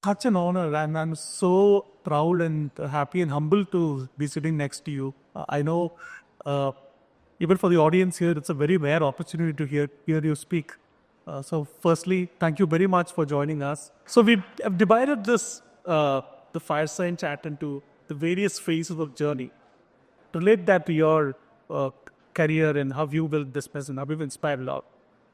such an honor, and I'm so proud and happy and humbled to be sitting next to you. I know, uh, even for the audience here, it's a very rare opportunity to hear you speak. So, firstly, thank you very much for joining us. So, we have divided this the fireside chat into the various phases of journey. Relate that to your career and how you built this business and how you've inspired a lot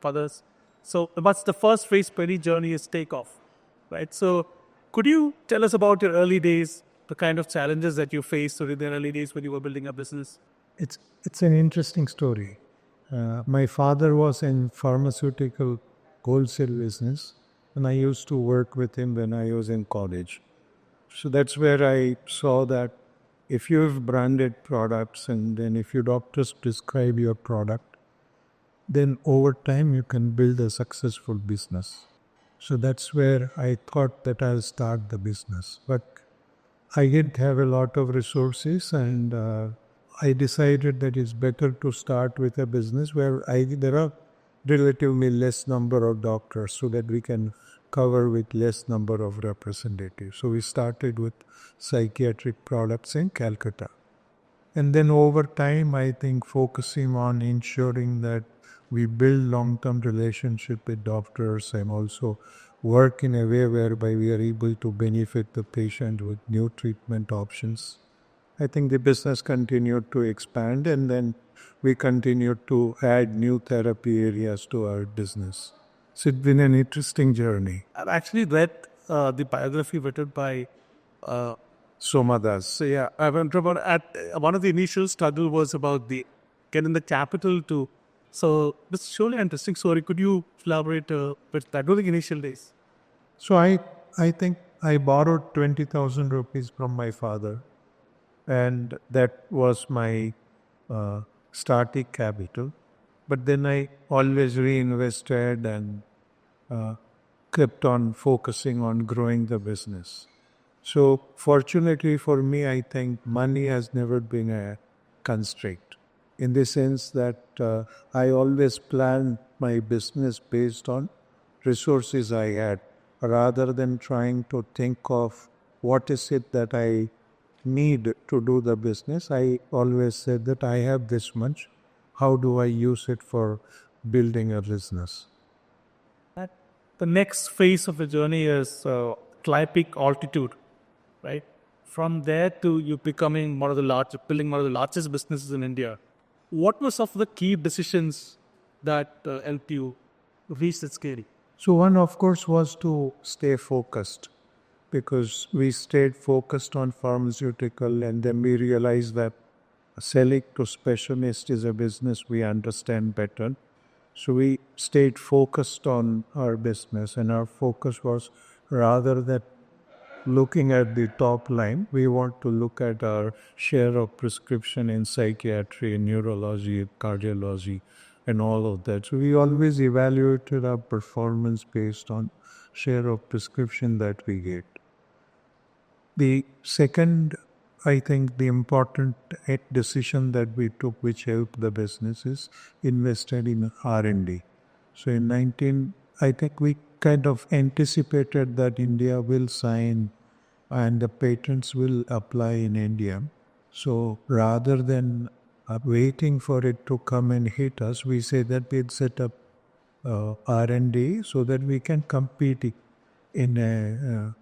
of others. So, what's the first phase for any journey is takeoff, right? So, could you tell us about your early days, the kind of challenges that you faced during the early days when you were building a business? It's an interesting story. My father was in pharmaceutical wholesale business, and I used to work with him when I was in college. So that's where I saw that if you have branded products and then if your doctors prescribe your product, then over time you can build a successful business. So that's where I thought that I'll start the business. But I didn't have a lot of resources, and I decided that it's better to start with a business where there are relatively less number of doctors so that we can cover with less number of representatives. So we started with psychiatric products in Calcutta. And then over time, I think focusing on ensuring that we build long-term relationship with doctors and also work in a way whereby we are able to benefit the patient with new treatment options. I think the business continued to expand, and then we continued to add new therapy areas to our business. So it's been an interesting journey. I've actually read the biography written by uh, Somadas. So yeah, I went about at one of the initial struggle was about the getting the capital to. So this is surely an interesting story. Could you elaborate with that during the initial days? So I think I borrowed 20,000 rupees from my father, and that was my starting capital. But then I always reinvested and uh, kept on focusing on growing the business. So fortunately for me, I think money has never been a constraint in the sense that I always plan my business based on resources I had rather than trying to think of what is it that I need to do the business. I always said that I have this much. How do I use it for building a business? That the next phase of the journey is climbing altitude, right? From there to you becoming one of the building one of the largest businesses in India. What were some of the key decisions that helped you reach that scale? So one, of course, was to stay focused because we stayed focused on pharmaceutical, and then we realized that selling to specialists is a business we understand better. So we stayed focused on our business, and our focus was rather than looking at the top line, we want to look at our share of prescription in psychiatry, neurology, cardiology, and all of that. So we always evaluated our performance based on share of prescription that we get. The second, I think, the important decision that we took, which helped the business, is invested in R&D. So in 19, I think we kind of anticipated that India will sign and the patents will apply in India. So rather than waiting for it to come and hit us, we say that we'd set up R&D so that we can compete in a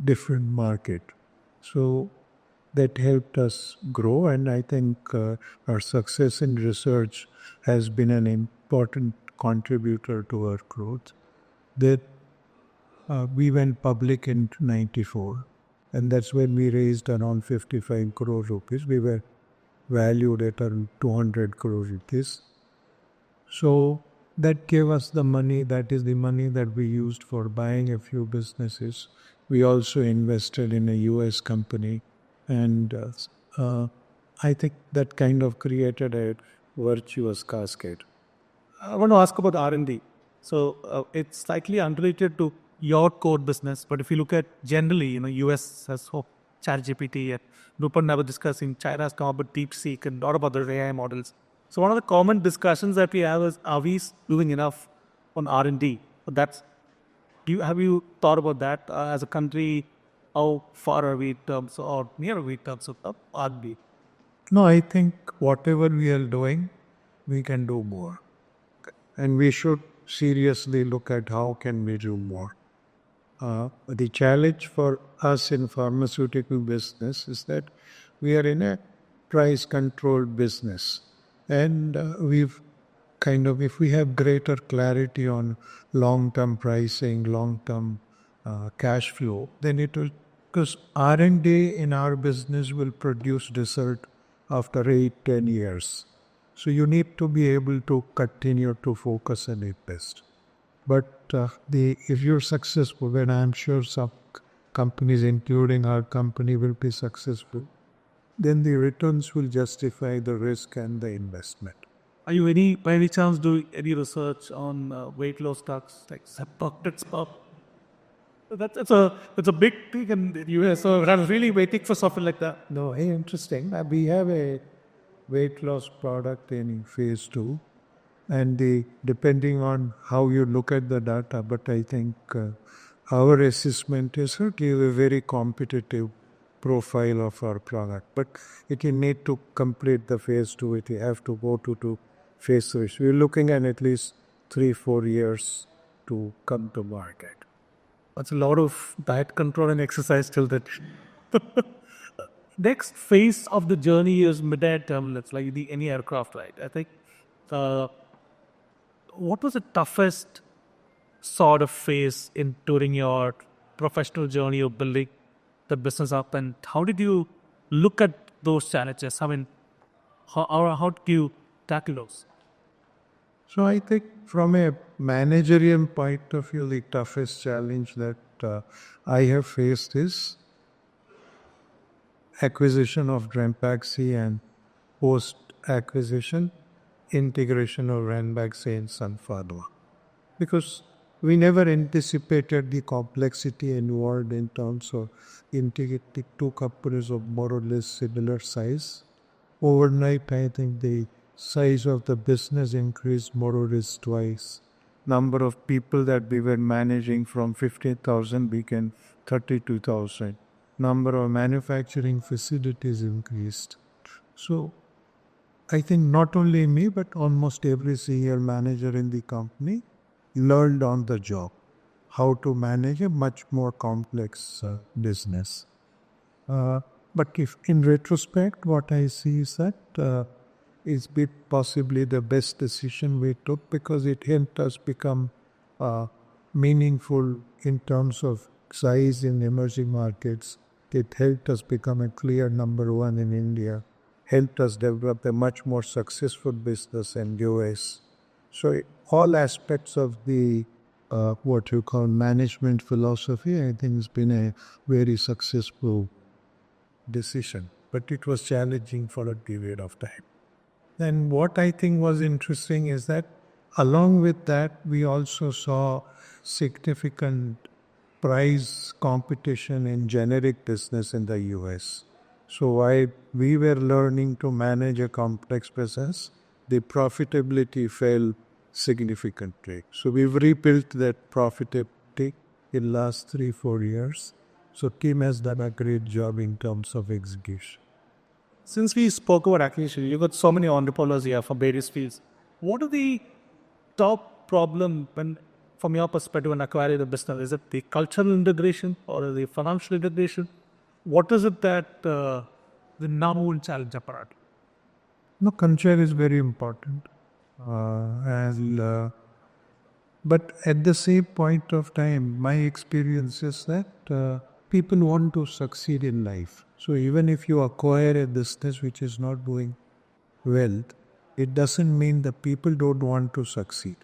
different market. So that helped us grow, and I think our success in research has been an important contributor to our growth. That we went public in 94, and that's when we raised around 55 crore rupees. We were valued at around 200 crore rupees. So that gave us the money, that is the money that we used for buying a few businesses. We also invested in a US company, and I think that kind of created a virtuous cascade. I want to ask about R&D. So it's slightly unrelated to your core business, but if you look at generally, US has ChatGPT and Rupert and I were discussing, China has come up with DeepSeek and a lot of other AI models. So one of the common discussions that we have is, are we doing enough on R&D? That's Have you thought about that as a country? How far are we in terms, or near are we in terms of R&D? No, I think whatever we are doing, we can do more. And we should seriously look at how can we do more. The challenge for us in pharmaceutical business is that we are in a price controlled business, and we've kind of, if we have greater clarity on long term pricing, long term cash flow, then it will, because R&D in our business will produce result after 8-10 years. So you need to be able to continue to focus and invest. But the if you're successful, then I'm sure some companies, including our company, will be successful, then the returns will justify the risk and the investment. Are you by any chance doing any research on weight loss stocks like Zepbox? That's a big thing in the US. So I'm really waiting for something like that. No, hey, interesting. We have a weight loss product in phase 2, and depending on how you look at the data, but I think our assessment is certainly a very competitive profile of our product. But it will need to complete the phase 2. It will have to go to phase 3. So we're looking at least 3-4 years to come to market. That's a lot of diet control and exercise till that. Next phase of the journey is mid-air turbulence, like any aircraft, right? I think what was the toughest sort of phase in during your professional journey of building the business up, and how did you look at those challenges? I mean, how did you tackle those? So I think from a managerial point of view, the toughest challenge that I have faced is acquisition of Drampaxi and post-acquisition integration of Ranbaxy and Sun Pharma. Because we never anticipated the complexity involved in terms of integrating two companies of more or less similar size. Overnight, I think the size of the business increased more or less twice. Number of people that we were managing from 15,000 became 32,000. Number of manufacturing facilities increased. So I think not only me, but almost every senior manager in the company learned on the job how to manage a much more complex business. But if in retrospect, what I see is that is possibly the best decision we took, because it helped us become meaningful in terms of size in emerging markets. It helped us become a clear number one in India, helped us develop a much more successful business in US. So all aspects of the what you call management philosophy, I think has been a very successful decision. But it was challenging for a period of time. Then what I think was interesting is that along with that, we also saw significant price competition in generic business in the US. So while we were learning to manage a complex business, the profitability fell significantly. So we've rebuilt that profitability in last 3-4 years. So team has done a great job in terms of execution. Since we spoke about acquisition, you've got so many entrepreneurs here from various fields. What are the top problem from your perspective when acquiring a business? Is it the cultural integration or the financial integration? What is it that the number one challenge apart? No, culture is very important. But at the same point of time, my experience is that people want to succeed in life. So even if you acquire a business which is not doing well, it doesn't mean the people don't want to succeed.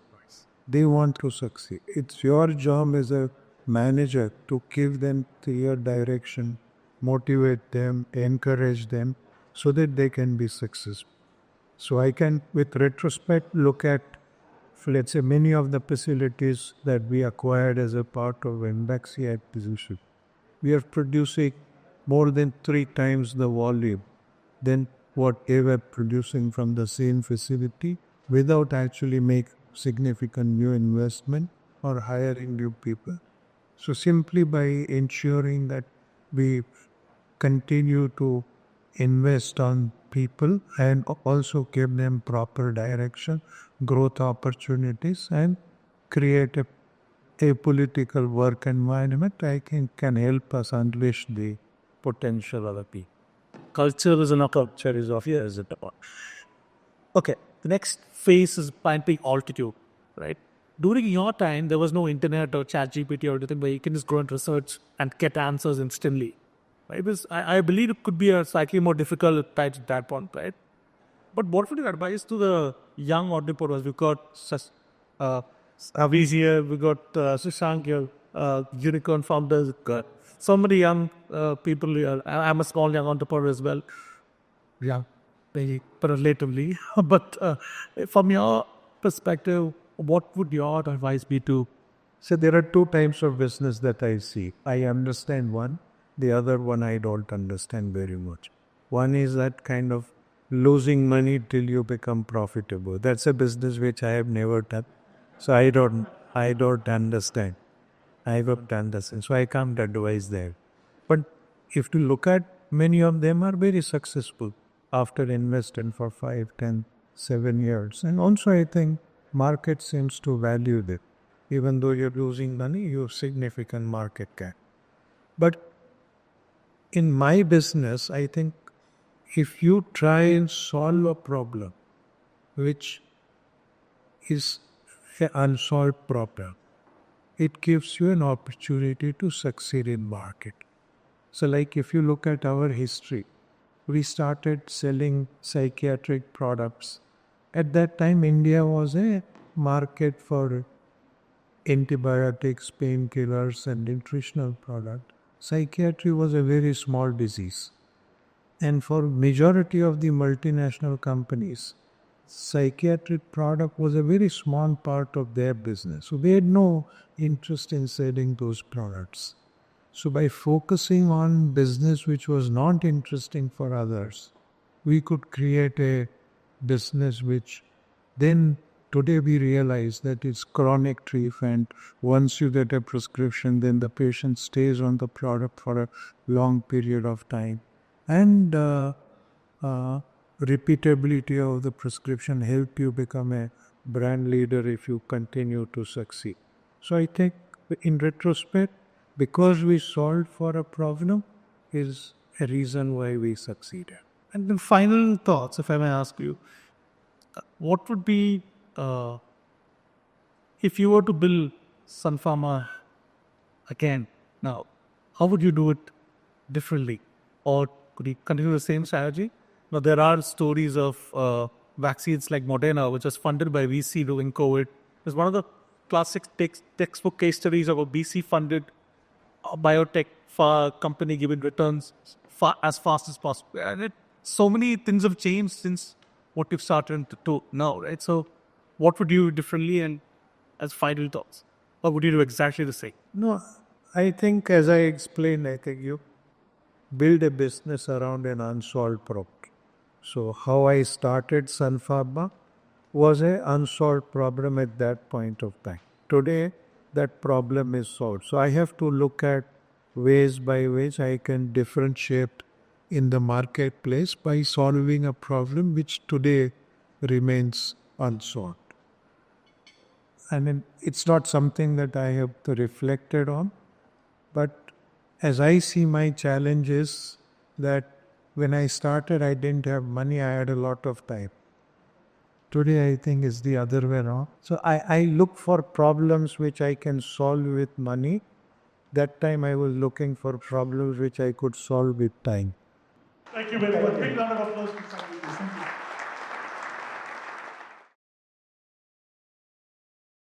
They want to succeed. It's your job as a manager to give them clear direction, motivate them, encourage them so that they can be successful. So I can, with retrospect, look at, let's say, many of the facilities that we acquired as a part of Ranbaxy acquisition. We are producing more than 3 times the volume than what they were producing from the same facility without actually make significant new investment or hiring new people. So simply by ensuring that we continue to invest on people and also give them proper direction, growth opportunities, and create a political work environment, I think can help us unleash the potential of the people. Culture is enough. Culture is of Yes. Okay. The next phase is planting altitude, right? During your time, there was no internet or chat GPT or anything where you can just go and research and get answers instantly. Right? Because I believe it could be a slightly more difficult patch at that point, right? But what would you advise to the young entrepreneurs? We've got Aviz here, we got Sushank here, unicorn founders, got so many young people here. I'm a small young entrepreneur as well. Yeah, very relatively. But from your perspective, what would your advice be to? So there are two types of business that I see. I understand one, the other one I don't understand very much. One is that kind of losing money till you become profitable. That's a business which I have never done. So I don't understand. I don't understand. So I can't advise there. But if you look at many of them are very successful after investing for 5, 10, 7 years. And also I think market seems to value them. Even though you're losing money, you have significant market cap. But in my business, I think if you try and solve a problem which is an unsolved problem, it gives you an opportunity to succeed in market. So like if you look at our history, we started selling psychiatric products. At that time, India was a market for antibiotics, painkillers, and nutritional product. Psychiatry was a very small disease. And for majority of the multinational companies, psychiatric product was a very small part of their business. So they had no interest in selling those products. So by focusing on business which was not interesting for others, we could create a business which then today we realize that it's chronic treatment. Once you get a prescription, then the patient stays on the product for a long period of time. And repeatability of the prescription help you become a brand leader if you continue to succeed. So I think in retrospect, because we solved for a problem is a reason why we succeeded. And then final thoughts, if I may ask you, what would be if you were to build Sun Pharma again now? How would you do it differently, or could you continue the same strategy? Now there are stories of vaccines like Moderna, which was funded by VC during COVID. It's one of the classic textbook case studies of a VC funded biotech company giving returns as fast as possible. And so many things have changed since what you've started to do now, right? So, what would you do differently, and as final thoughts, or would you do exactly the same? No, I think as I explained, I think you build a business around an unsolved problem. So how I started Sun Pharma was an unsolved problem at that point of time. Today, that problem is solved. So I have to look at ways by which I can differentiate in the marketplace by solving a problem which today remains unsolved. I mean, it's not something that I have reflected on, but as I see my challenge is that when I started, I didn't have money, I had a lot of time. Today, I think is the other way around. So I look for problems which I can solve with money. That time I was looking for problems which I could solve with time. Thank you very much. Big round of applause for Sangeet. Thank you.